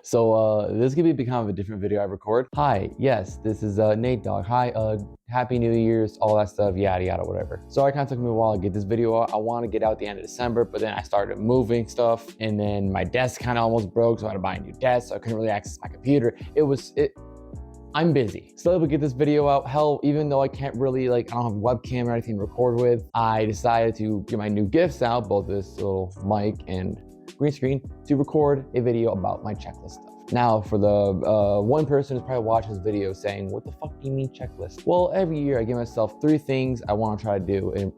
This could be kind of a different video I record. Hi, yes, this is Nate Dogg. Hi, Happy New Year's, all that stuff, yada yada, whatever. So it kind of took me a while to get this video out. I want to get out the end of December, but then I started moving stuff, and then my desk kind of almost broke, so I had to buy a new desk. So I couldn't really access my computer. I'm busy. Still able to get this video out. Hell, even though I can't really, I don't have a webcam or anything to record with, I decided to get my new gifts out, both this little mic and green screen, to record a video about my checklist stuff. Now, for the one person who's probably watching this video saying, what the fuck do you mean checklist? Well, every year I give myself 3 things I want to try to do, and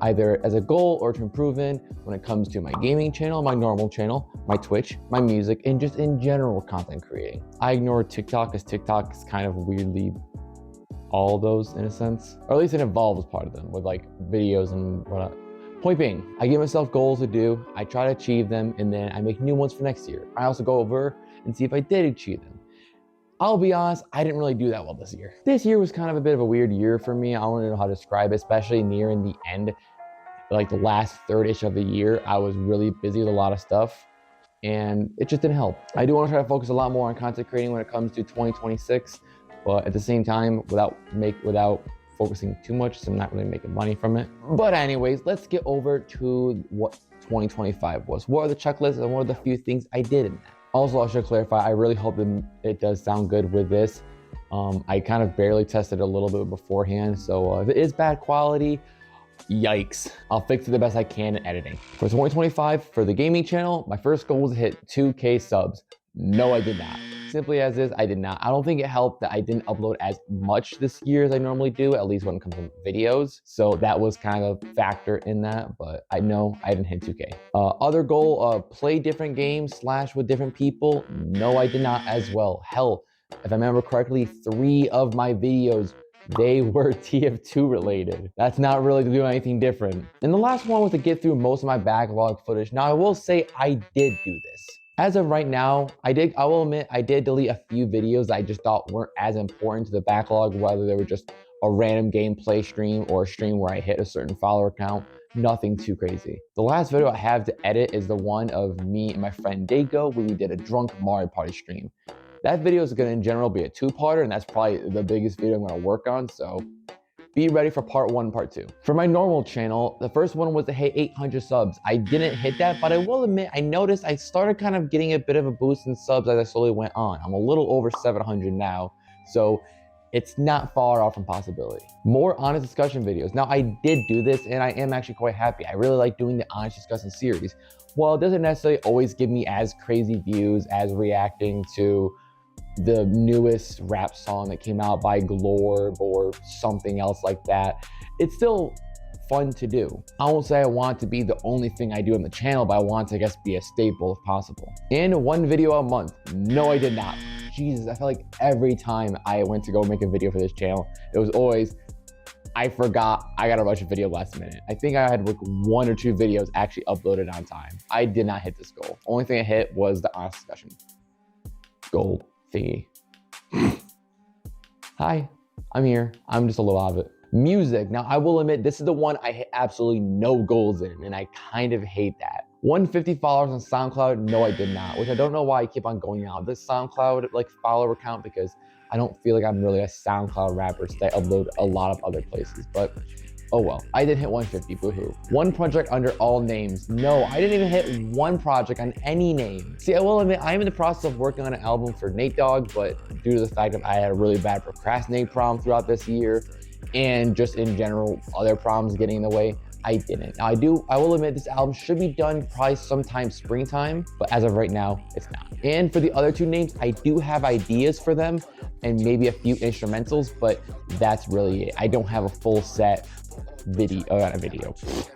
either as a goal or to improve in when it comes to my gaming channel, my normal channel, my Twitch, my music, and just in general content creating. I ignore TikTok because TikTok is kind of weirdly all those in a sense, or at least it involves part of them with like videos and whatnot. Point being, I give myself goals to do, I try to achieve them, and then I make new ones for next year. I also go over and see if I did achieve them. I'll be honest, I didn't really do that well this year. This year was kind of a bit of a weird year for me. I don't really know how to describe it, especially nearing the end, like the last third-ish of the year. I was really busy with a lot of stuff, and it just didn't help. I do want to try to focus a lot more on content creating when it comes to 2026, but at the same time, without focusing too much, so I'm not really making money from it. But anyways, let's get over to what 2025 was. What are the checklists and what are the few things I did in that? Also, I should clarify, I really hope that it does sound good with this. I kind of barely tested a little bit beforehand, so if it is bad quality, yikes. I'll fix it the best I can in editing. For 2025, for the gaming channel, my first goal was to hit 2K subs. No, I did not. Simply as is, I did not. I don't think it helped that I didn't upload as much this year as I normally do, at least when it comes to videos. So that was kind of a factor in that, but I know I didn't hit 2K. Other goal, play different games / with different people. No, I did not as well. Hell, if I remember correctly, 3 of my videos, they were TF2 related. That's not really doing anything different. And the last one was to get through most of my backlog footage. Now, I will say I did do this. As of right now, I will admit, I did delete a few videos that I just thought weren't as important to the backlog, whether they were just a random gameplay stream or a stream where I hit a certain follower count. Nothing too crazy. The last video I have to edit is the one of me and my friend Dago, where we did a drunk Mario Party stream. That video is gonna in general be a 2-parter, and that's probably the biggest video I'm gonna work on, so be ready for part 1 and part 2. For my normal channel, the first one was to hit 800 subs. I didn't hit that, but I will admit, I noticed I started kind of getting a bit of a boost in subs as I slowly went on. I'm a little over 700 now, so it's not far off from possibility. More honest discussion videos. Now, I did do this, and I am actually quite happy. I really like doing the honest discussion series. While it doesn't necessarily always give me as crazy views as reacting to the newest rap song that came out by Glorb or something else like that, it's still fun to do. I won't say I want to be the only thing I do on the channel, but I want to, I guess, be a staple if possible. And 1 video a month. No, I did not. Jesus, I felt like every time I went to go make a video for this channel, it was always, I forgot, I gotta rush a video last minute. I think I had like 1 or 2 videos actually uploaded on time. I did not hit this goal. Only thing I hit was the honest discussion goal thingy. Hi, I'm here. I'm just a little out of it. Music. Now, I will admit, this is the one I hit absolutely no goals in, and I kind of hate that. 150 followers on SoundCloud. No, I did not, which I don't know why I keep on going out this SoundCloud follower count, because I don't feel like I'm really a SoundCloud rapper, so I upload a lot of other places, but oh well. I did hit 150, boohoo. 1 project under all names. No, I didn't even hit 1 project on any name. See, I will admit, I'm in the process of working on an album for Nate Dogg, but due to the fact that I had a really bad procrastinate problem throughout this year, and just in general, other problems getting in the way, I didn't. Now, I will admit this album should be done probably sometime springtime, but as of right now, it's not. And for the other 2 names, I do have ideas for them and maybe a few instrumentals, but that's really it. I don't have a full set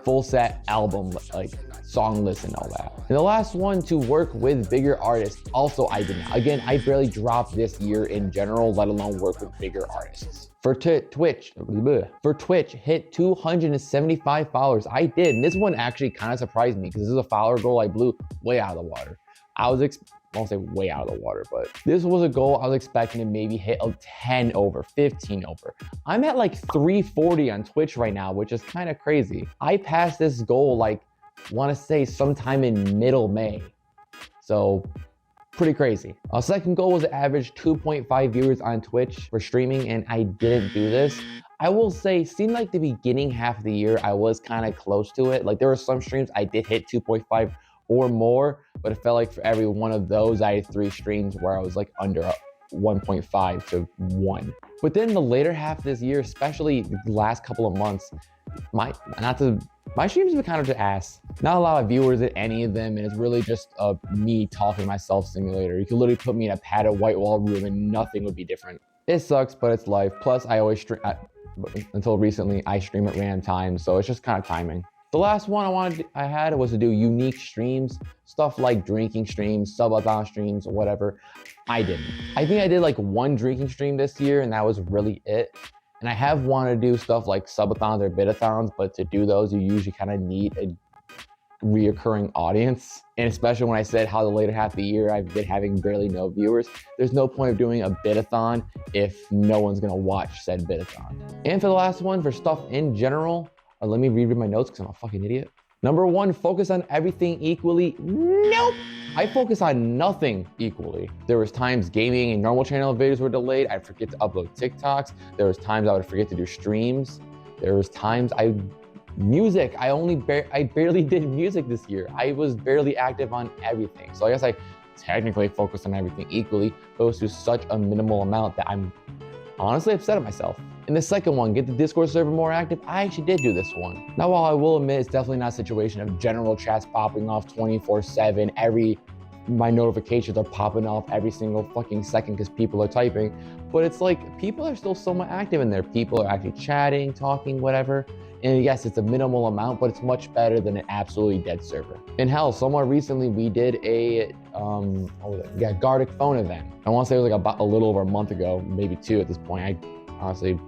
full set album, like song list and all that. And the last one, to work with bigger artists. Also, I did not. Again, I barely dropped this year in general, let alone work with bigger artists. For Twitch, hit 275 followers. I did, and this one actually kind of surprised me because this is a follower goal I blew way out of the water. I won't say way out of the water, but this was a goal I was expecting to maybe hit a 10 over, 15 over. I'm at like 340 on Twitch right now, which is kind of crazy. I passed this goal want to say sometime in middle May. So Pretty crazy. Our second goal was to average 2.5 viewers on Twitch for streaming, and I didn't do this. I will say, seemed like the beginning half of the year, I was kind of close to it. Like there were some streams I did hit 2.5 or more, but it felt like for every one of those, I had 3 streams where I was like under 1.5 to 1. But then the later half of this year, especially the last couple of months, my streams have been kind of just ass. Not a lot of viewers at any of them, and it's really just me talking to myself simulator. You could literally put me in a padded white wall room and nothing would be different. It sucks, but it's life. Plus, I always stream, until recently, I stream at random times, so it's just kind of timing. The last one I had was to do unique streams, stuff like drinking streams, subathon streams, or whatever. I didn't. I think I did like 1 drinking stream this year, and that was really it. And I have wanted to do stuff like subathons or bitathons, but to do those, you usually kind of need a reoccurring audience. And especially when I said how the later half of the year I've been having barely no viewers, there's no point of doing a bitathon if no one's gonna watch said bitathon. And for the last one, for stuff in general, let me reread my notes because I'm a fucking idiot. Number 1, focus on everything equally. Nope. I focus on nothing equally. There was times gaming and normal channel videos were delayed. I'd forget to upload TikToks. There was times I would forget to do streams. There was times music. I barely did music this year. I was barely active on everything. So I guess I technically focused on everything equally, but it was to such a minimal amount that I'm honestly upset at myself. And the second one, get the Discord server more active. I actually did do this one. Now, while I will admit it's definitely not a situation of general chats popping off 24/7, my notifications are popping off every single fucking second because people are typing, but it's like people are still somewhat active in there. People are actually chatting, talking, whatever. And yes, it's a minimal amount, but it's much better than an absolutely dead server. And hell, somewhat recently we did a Gartic phone event. I want to say it was like about a little over a month ago, maybe 2 at this point. I honestly,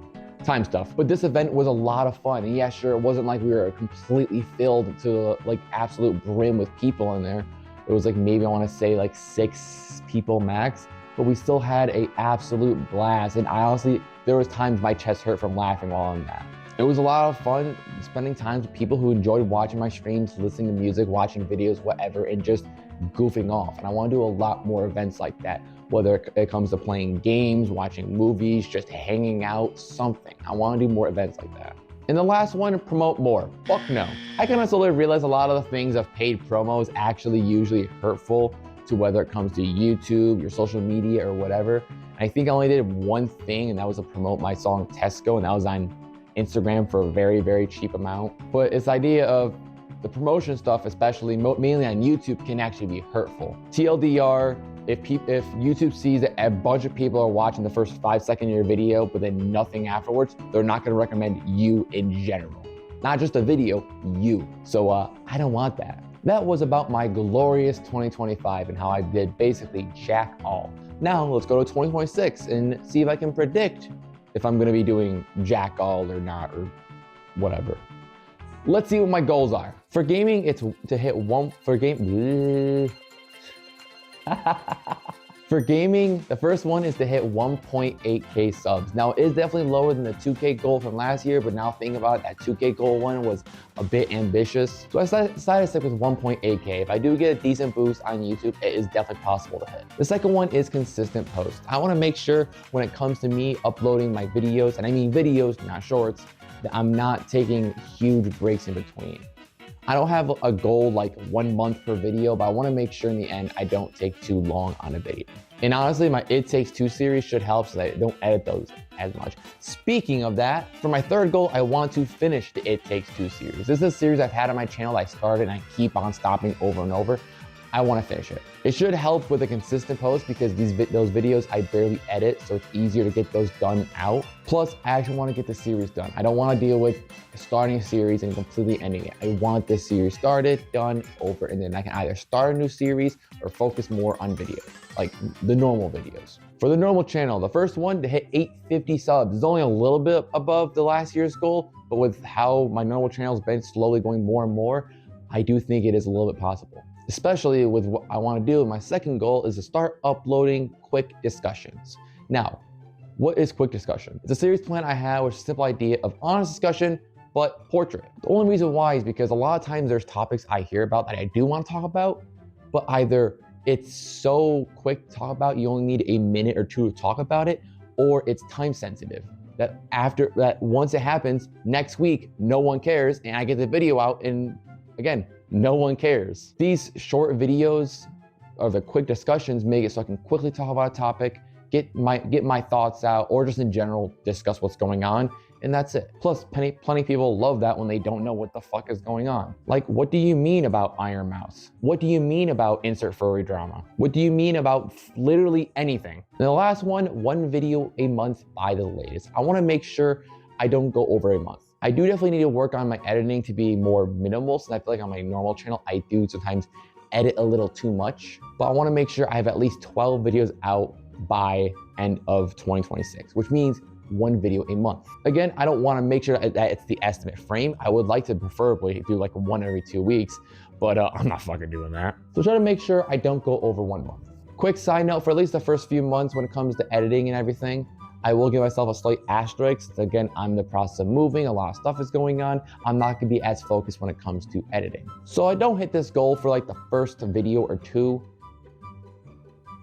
time stuff. But this event was a lot of fun. And yeah, sure, it wasn't like we were completely filled to like absolute brim with people in there. It was like maybe I want to say like 6 people max, but we still had a absolute blast. And I honestly, there was times my chest hurt from laughing while on that. It was a lot of fun spending time with people who enjoyed watching my streams, listening to music, watching videos, whatever, and just goofing off. And I want to do a lot more events like that, whether it comes to playing games, watching movies, just hanging out, something. I want to do more events like that. And the last one, promote more. Fuck no. I kind of slowly realized a lot of the things of paid promo is actually usually hurtful to whether it comes to YouTube, your social media, or whatever. And I think I only did one thing, and that was to promote my song Tesco, and that was on Instagram for a very, very cheap amount. But this idea of the promotion stuff, especially mainly on YouTube, can actually be hurtful. TLDR, if YouTube sees that a bunch of people are watching the first 5 seconds of your video, but then nothing afterwards, they're not gonna recommend you in general. Not just a video, you. So I don't want that. That was about my glorious 2025 and how I did basically jack all. Now let's go to 2026 and see if I can predict if I'm gonna be doing jack all or not, or whatever. Let's see what my goals are. For gaming, it's to hit For gaming, the first one is to hit 1.8K subs. Now, it is definitely lower than the 2K goal from last year, but now thinking about it, that 2K goal one was a bit ambitious. So I decided to stick with 1.8K. If I do get a decent boost on YouTube, it is definitely possible to hit. The second one is consistent posts. I wanna make sure when it comes to me uploading my videos, and I mean videos, not shorts, that I'm not taking huge breaks in between. I don't have a goal like 1 month per video, but I want to make sure in the end I don't take too long on a video. And honestly, my It Takes Two series should help so that I don't edit those as much. Speaking of that, for my third goal, I want to finish the It Takes Two series. This is a series I've had on my channel that I started and I keep on stopping over and over. I want to finish it. It should help with a consistent post because those videos I barely edit, so it's easier to get those done out. Plus, I actually want to get the series done. I don't want to deal with starting a series and completely ending it. I want this series started, done, over, and then I can either start a new series or focus more on videos, like the normal videos. For the normal channel, the first one to hit 850 subs is only a little bit above the last year's goal, but with how my normal channel has been slowly going more and more, I do think it is a little bit possible. Especially with what I want to do. My second goal is to start uploading quick discussions. Now, what is quick discussion? It's a series plan I have with a simple idea of honest discussion, but portrait. The only reason why is because a lot of times there's topics I hear about that I do want to talk about, but either it's so quick to talk about, you only need a minute or two to talk about it, or it's time sensitive. That once it happens, next week, no one cares, and I get the video out, and again, no one cares. These short videos or the quick discussions make it so I can quickly talk about a topic, get my thoughts out, or just in general discuss what's going on, and that's it. Plus, plenty of people love that when they don't know what the fuck is going on. Like, what do you mean about Iron Mouse? What do you mean about insert furry drama? What do you mean about literally anything? And the last one video a month by the latest. I wanna make sure I don't go over a month. I do definitely need to work on my editing to be more minimal, since I feel like on my normal channel, I do sometimes edit a little too much, but I wanna make sure I have at least 12 videos out by end of 2026, which means one video a month. Again, I don't want to make sure that it's the estimate frame. I would like to preferably do like one every 2 weeks, but I'm not fucking doing that. So try to make sure I don't go over 1 month. Quick side note, for at least the first few months when it comes to editing and everything, I will give myself a slight asterisk. Again, I'm in the process of moving, a lot of stuff is going on. I'm not gonna be as focused when it comes to editing. So I don't hit this goal for like the first video or two,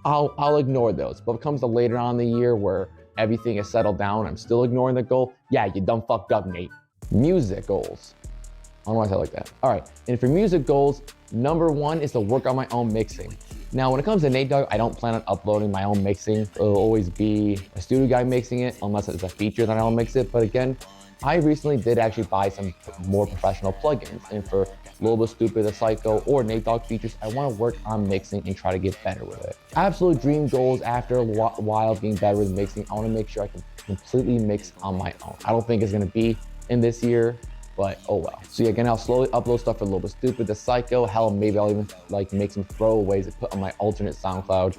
I'll ignore those. But when it comes to later on in the year where everything is settled down, I'm still ignoring the goal. Yeah, you done fucked up, Nate. Music goals. I don't know why I said it like that. All right, and for music goals, number one is to work on my own mixing. Now, when it comes to Nate Dogg, I don't plan on uploading my own mixing. It'll always be a studio guy mixing it, unless it's a feature that I'll mix it. But again, I recently did actually buy some more professional plugins. And for Lobo Stupid, The Psycho, or Nate Dogg features, I want to work on mixing and try to get better with it. Absolute dream goals after a while of getting better with mixing, I want to make sure I can completely mix on my own. I don't think it's going to be in this year, but oh well. So yeah, again, I'll slowly upload stuff for Lobo Stupid, The Psycho. Hell, maybe I'll even like make some throwaways to put on my alternate SoundCloud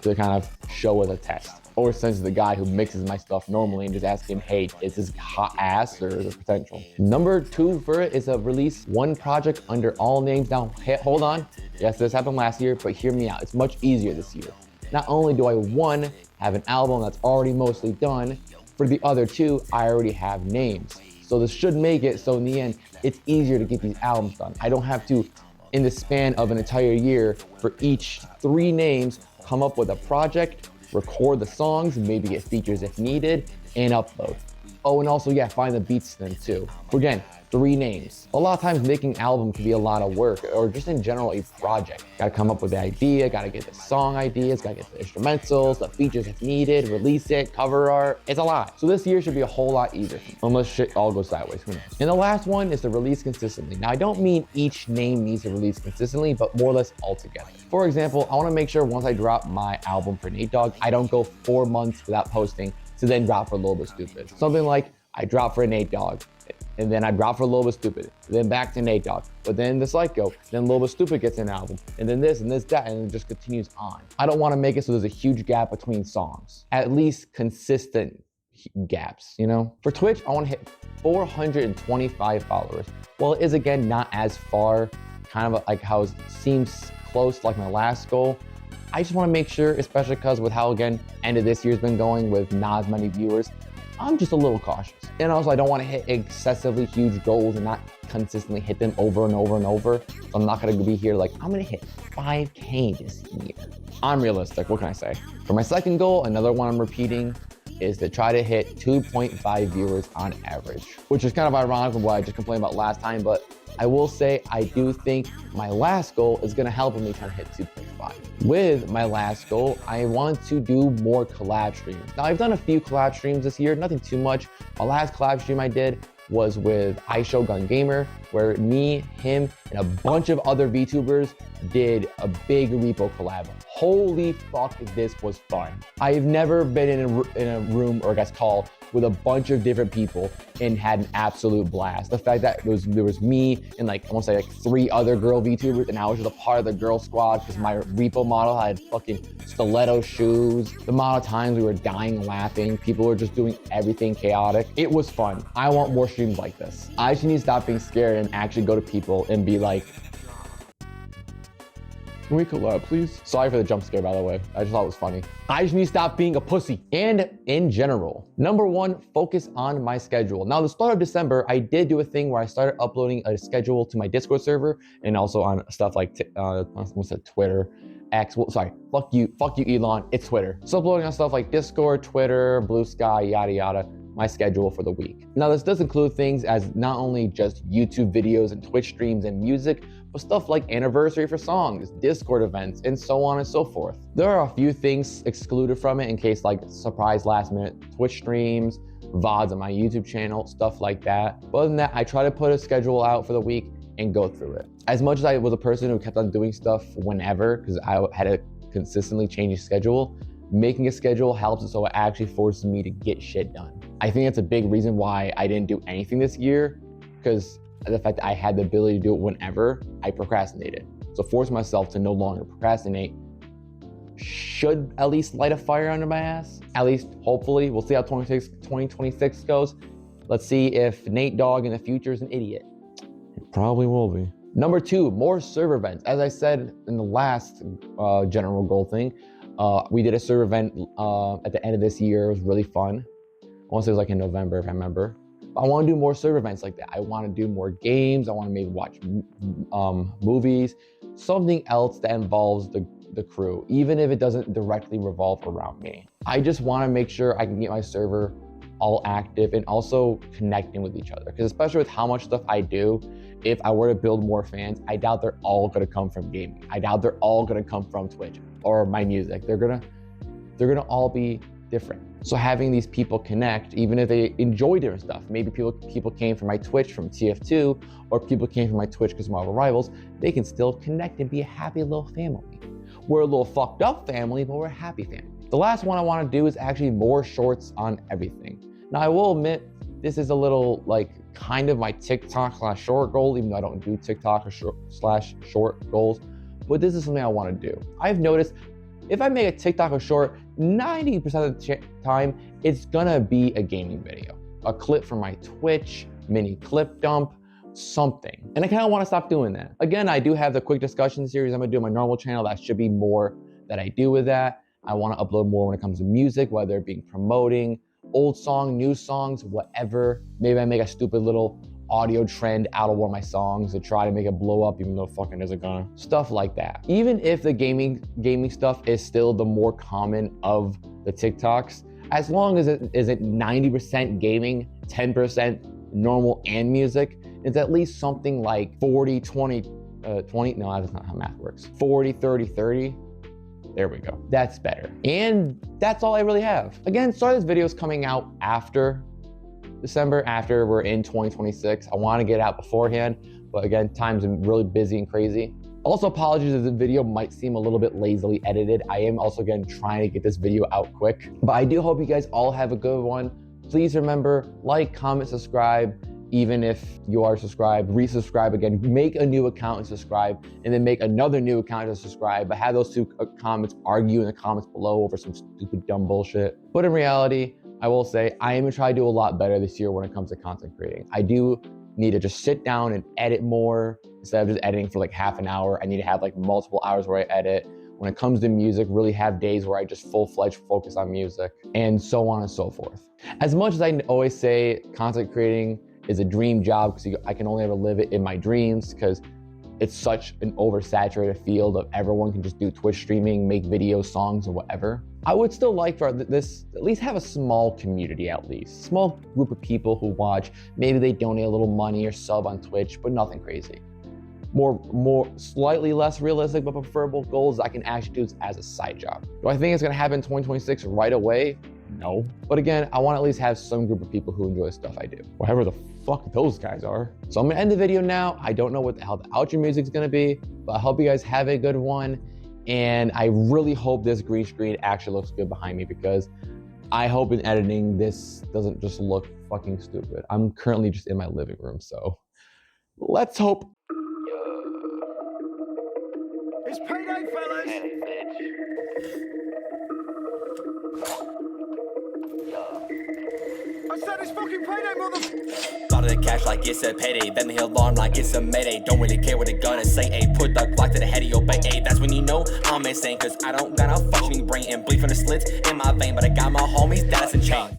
to kind of show as a test. Or send to the guy who mixes my stuff normally and just ask him, hey, is this hot ass or is there potential? Number two for it is to release one project under all names. Now, hey, hold on. Yes, this happened last year, but hear me out. It's much easier this year. Not only do I, one, have an album that's already mostly done, for the other two, I already have names. So this should make it so in the end, it's easier to get these albums done. I don't have to, in the span of an entire year, for each 3 names, come up with a project, record the songs, maybe get features if needed, and upload. Oh, and also, yeah, find the beats then too. Again, 3 names. A lot of times making an album can be a lot of work, or just in general, a project. Gotta come up with the idea, gotta get the song ideas, gotta get the instrumentals, the features if needed, release it, cover art. It's a lot. So this year should be a whole lot easier, unless shit all goes sideways, who knows. And the last one is to release consistently. Now, I don't mean each name needs to release consistently, but more or less all together. For example, I wanna make sure once I drop my album for Nate Dogg, I don't go 4 months without posting to then drop for Lobo Stupid. Something like I drop for Nate Dogg, and then I drop for Lobo Stupid, then back to Nate Dogg, but then The Psycho, then Lobo Stupid gets an album, and then this and this, that, and it just continues on. I don't want to make it so there's a huge gap between songs, at least consistent gaps, you know? For Twitch, I want to hit 425 followers. Well, it is again not as far, kind of like how it seems close to like my last goal. I just want to make sure, especially because with how, again, end of this year's been going with not as many viewers, I'm just a little cautious. And also, I don't want to hit excessively huge goals and not consistently hit them over and over and over. So I'm not going to be here like, I'm going to hit 5K this year. I'm realistic, what can I say? For my second goal, another one I'm repeating, is to try to hit 2.5 viewers on average, which is kind of ironic with what I just complained about last time, but I will say I do think my last goal is going to help me trying to hit 2.5. With my last goal, I want to do more collab streams. Now, I've done a few collab streams this year, nothing too much. My last collab stream I did was with iShowGun Gamer, where me, him, and a bunch of other VTubers did a big repo collab. Holy fuck, this was fun. I've never been in a room, or I guess call, with a bunch of different people and had an absolute blast. The fact that there was me and like, I want to say like 3 other girl VTubers, and I was just a part of the girl squad because my repo model had fucking stiletto shoes. The amount of times we were dying laughing, people were just doing everything chaotic. It was fun. I want more streams like this. I just need to stop being scared and actually go to people and be like, can we collab, please? Sorry for the jump scare, by the way. I just thought it was funny. I just need to stop being a pussy. And in general, number one, focus on my schedule. Now, the start of December, I did do a thing where I started uploading a schedule to my Discord server and also on stuff like, I almost said Twitter, X. Well, sorry, fuck you, Elon. It's Twitter. So uploading on stuff like Discord, Twitter, Blue Sky, yada yada. My schedule for the week. Now this does include things as not only just YouTube videos and Twitch streams and music, but stuff like anniversary for songs, Discord events, and so on and so forth. There are a few things excluded from it in case like surprise last minute Twitch streams, VODs on my YouTube channel, stuff like that. But other than that, I try to put a schedule out for the week and go through it. As much as I was a person who kept on doing stuff whenever, because I had a consistently changing schedule, making a schedule helps, so it actually forces me to get shit done. I think that's a big reason why I didn't do anything this year, because the fact that I had the ability to do it whenever, I procrastinated. So force myself to no longer procrastinate should at least light a fire under my ass. At least, hopefully. We'll see how 2026 goes. Let's see if Nate Dogg in the future is an idiot. It probably will be. Number 2, more server events. As I said in the last general goal thing, we did a server event at the end of this year. It was really fun. I want to say it was like in November, if I remember. I want to do more server events like that. I want to do more games. I want to maybe watch movies, something else that involves the crew, even if it doesn't directly revolve around me. I just want to make sure I can get my server all active and also connecting with each other. Because especially with how much stuff I do, if I were to build more fans, I doubt they're all going to come from gaming. I doubt they're all going to come from Twitch or my music. They're gonna all be different. So having these people connect, even if they enjoy different stuff, maybe people came from my Twitch from TF2, or people came from my Twitch because of Marvel Rivals, they can still connect and be a happy little family. We're a little fucked up family, but we're a happy family. The last one I want to do is actually more shorts on everything. Now I will admit, this is a little like kind of my TikTok/short goal, even though I don't do TikTok or short goals, but this is something I want to do. I've noticed if I make a TikTok or short, 90% of the time, it's gonna be a gaming video. A clip from my Twitch, mini clip dump, something. And I kind of want to stop doing that. Again, I do have the quick discussion series I'm gonna do on my normal channel. That should be more that I do with that. I want to upload more when it comes to music, whether it be promoting, old song, new songs, whatever. Maybe I make a stupid little audio trend out of one of my songs to try to make it blow up, even though fucking isn't gonna. Stuff like that. Even if the gaming stuff is still the more common of the TikToks, as long as it isn't 90% gaming, 10% normal and music, it's at least something like 40, 20, no, that's not how math works. 40, 30, 30. There we go. That's better. And that's all I really have. Again, sorry this video is coming out after December, after we're in 2026. I want to get out beforehand, but again, times are really busy and crazy. Also, apologies if the video might seem a little bit lazily edited. I am also, again, trying to get this video out quick, but I do hope you guys all have a good one. Please remember, like, comment, subscribe. Even if you are subscribed, resubscribe again, make a new account and subscribe, and then make another new account and subscribe, but have those two comments argue in the comments below over some stupid, dumb bullshit. But in reality, I will say, I am gonna try to do a lot better this year when it comes to content creating. I do need to just sit down and edit more instead of just editing for like half an hour. I need to have like multiple hours where I edit. When it comes to music, really have days where I just full-fledged focus on music, and so on and so forth. As much as I always say content creating is a dream job because I can only ever live it in my dreams, because it's such an oversaturated field of everyone can just do Twitch streaming, make videos, songs, or whatever. I would still like for this at least have a small community, at least small group of people who watch. Maybe they donate a little money or sub on Twitch, but nothing crazy. More slightly less realistic but preferable goals I can actually do as a side job. Do I think it's gonna happen in 2026 right away? No. But again, I want to at least have some group of people who enjoy the stuff I do. Whatever the fuck those guys are. So I'm gonna end the video now. I don't know what the hell the outro music is gonna be, but I hope you guys have a good one. And I really hope this green screen actually looks good behind me, because I hope in editing this doesn't just look fucking stupid. I'm currently just in my living room, so let's hope. It's payday, fellas! I said it's fucking payday, mother. Lot of the cash like it's a payday. Then the alarm like it's a mayday. Don't really care what the gun say. Ayy, put the Glock to the head of your bay. Ayy, that's when you know I'm insane. Cause I don't got a functioning brain and bleed from the slits in my vein. But I got my homies, that's a chain.